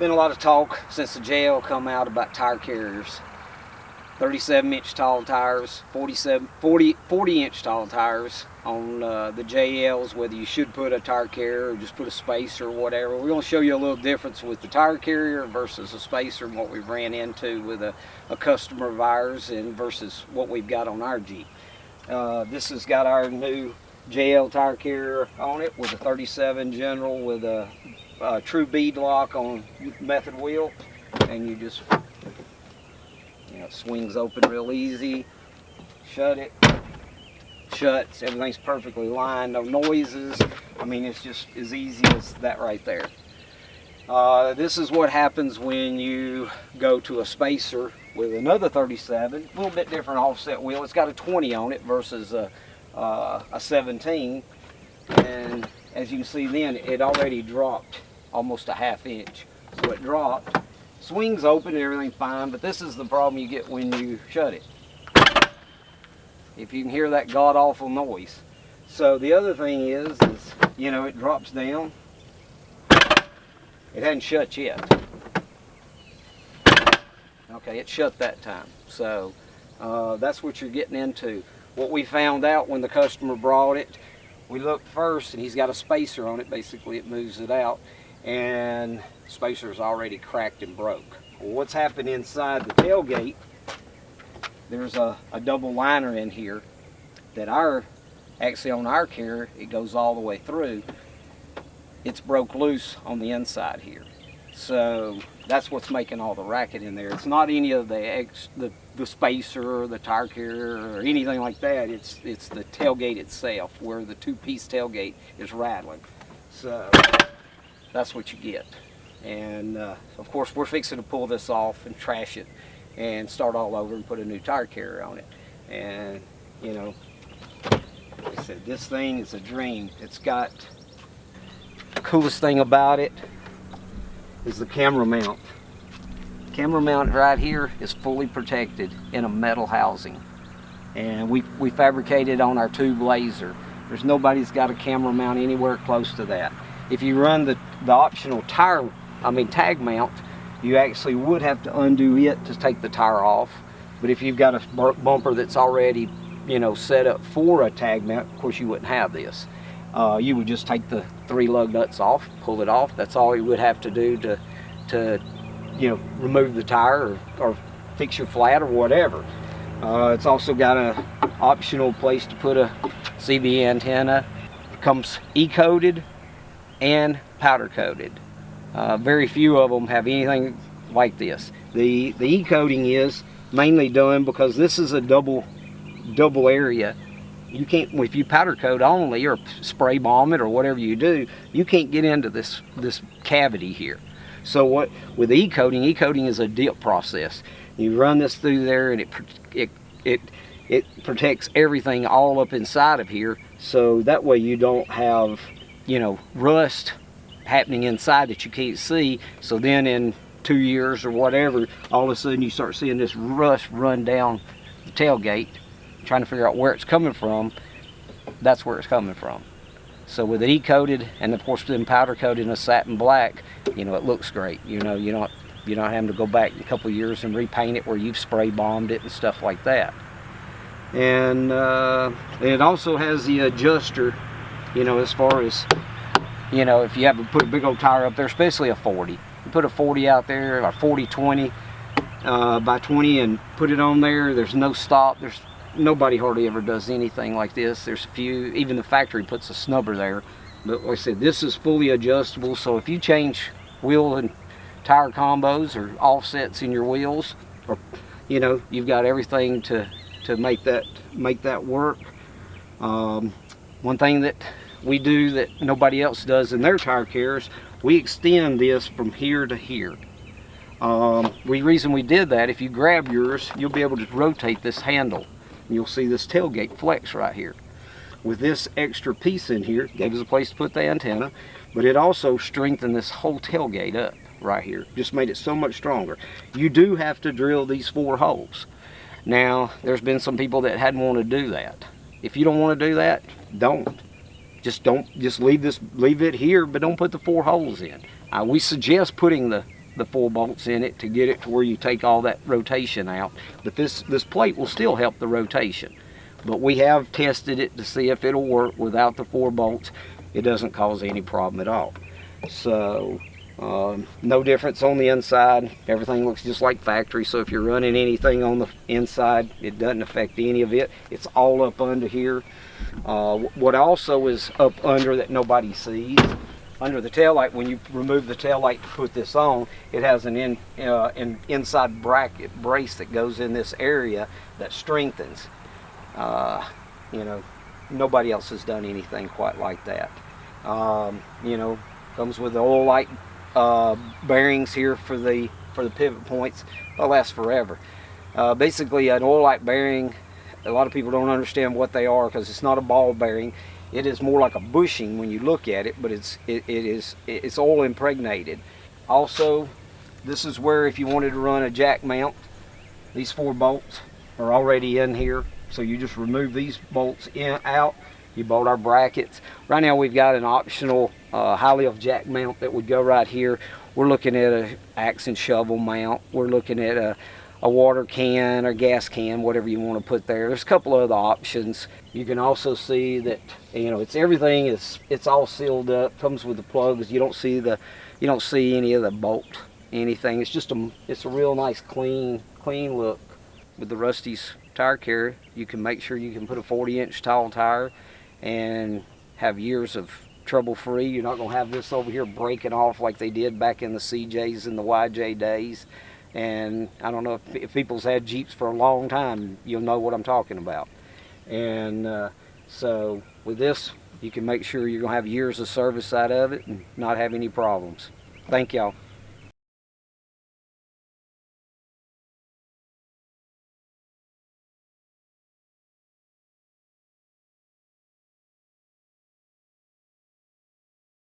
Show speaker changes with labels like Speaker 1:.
Speaker 1: Been a lot of talk since the JL come out about tire carriers. 37-inch tall tires, 40-inch tall tires on the JLs, whether you should put a tire carrier or just put a spacer or whatever. We're going to show you a little difference with the tire carrier versus a spacer and what we've ran into with a customer of ours and versus what we've got on our Jeep. This has got our new JL tire carrier on it with a 37 General with a true bead lock on method wheel, and you just, it swings open real easy. Shut it, shuts, everything's perfectly lined, no noises. I mean, it's just as easy as that right there. This is what happens when you go to a spacer with another 37, a little bit different offset wheel. It's got a 20 on it versus a 17, and as you can see then, it already dropped almost a ½ inch. So it dropped, swings open and everything fine, but this is the problem you get when you shut it. If you can hear that god-awful noise. So the other thing is it drops down. It hadn't shut yet. Okay, it shut that time. So that's what you're getting into. What we found out when the customer brought it, we looked first and he's got a spacer on it. Basically it moves it out, and the spacer's already cracked and broke. Well, what's happened inside the tailgate, there's a double liner in here that actually on our carrier, it goes all the way through. It's broke loose on the inside here. So that's what's making all the racket in there. It's not any of the spacer or the tire carrier or anything like that. It's the tailgate itself, where the two-piece tailgate is rattling. So that's what you get. And of course we're fixing to pull this off and trash it and start all over and put a new tire carrier on it. And like I said, this thing is a dream. It's got, the coolest thing about it is the camera mount. Camera mount right here is fully protected in a metal housing, and we fabricated on our tube laser. There's nobody's got a camera mount anywhere close to that. If you run the optional tag mount, you actually would have to undo it to take the tire off. But if you've got a bumper that's already set up for a tag mount, of course you wouldn't have this. You would just take the 3 lug nuts off, pull it off. That's all you would have to do to remove the tire or fix your flat or whatever. It's also got a optional place to put a CB antenna. It comes E-coated and powder coated. Very few of them have anything like this. The E-coating is mainly done because this is a double area. You can't, if you powder coat only or spray bomb it or whatever you do, you can't get into this cavity here. So what with E-coating is a dip process. You run this through there and it protects everything all up inside of here, so that way you don't have rust happening inside that you can't see. So then in 2 years or whatever, all of a sudden you start seeing this rust run down the tailgate, trying to figure out where it's coming from. That's where it's coming from. So with it E-coated and of course then powder coated in a satin black, it looks great. You don't have to go back a couple years and repaint it where you've spray bombed it and stuff like that. And it also has the adjuster, as far as if you have to put a big old tire up there, especially a 40. You put a 40 out there, or 40-20 by 20, and put it on there. There's no stop. Nobody hardly ever does anything like this. There's a few, even the factory puts a snubber there. But like I said, this is fully adjustable, so if you change wheel and tire combos or offsets in your wheels, or you've got everything to make that work. One thing that we do that nobody else does in their tire carriers, we extend this from here to here. The reason we did that, if you grab yours, you'll be able to rotate this handle. You'll see this tailgate flex right here. With this extra piece in here, gave us a place to put the antenna, but it also strengthened this whole tailgate up right here. Just made it so much stronger. You do have to drill these 4 holes. Now, there's been some people that hadn't want to do that. If you don't want to do that, don't. Just leave it here, but don't put the 4 holes in. We suggest putting the the 4 bolts in it to get it to where you take all that rotation out. But this plate will still help the rotation. But we have tested it to see if it'll work without the 4 bolts. It doesn't cause any problem at all. So no difference on the inside. Everything looks just like factory. So if you're running anything on the inside, it doesn't affect any of it. It's all up under here. What also is up under that nobody sees, under the taillight, when you remove the taillight to put this on, it has an inside bracket brace that goes in this area that strengthens. You know, nobody else has done anything quite like that. You know, comes with the Oilite bearings here for the pivot points. They'll last forever. Basically, an Oilite bearing, a lot of people don't understand what they are because it's not a ball bearing. It is more like a bushing when you look at it, but it's oil impregnated. Also, this is where if you wanted to run a jack mount, these 4 bolts are already in here. So you just remove these bolts out. You bolt our brackets. Right now we've got an optional high lift jack mount that would go right here. We're looking at an axe and shovel mount. We're looking at a water can or gas can, whatever you want to put there. There's a couple other options. You can also see that, you know, it's all sealed up. Comes with the plugs. You don't see any of the bolt anything. It's a real nice clean look. With the Rusty's tire carrier, you can make sure you can put a 40-inch tall tire and have years of trouble free. You're not going to have this over here breaking off like they did back in the CJs and the YJ days. And I don't know if people's had Jeeps for a long time, you'll know what I'm talking about. And so with this, you can make sure you're going to have years of service out of it and not have any problems. Thank y'all.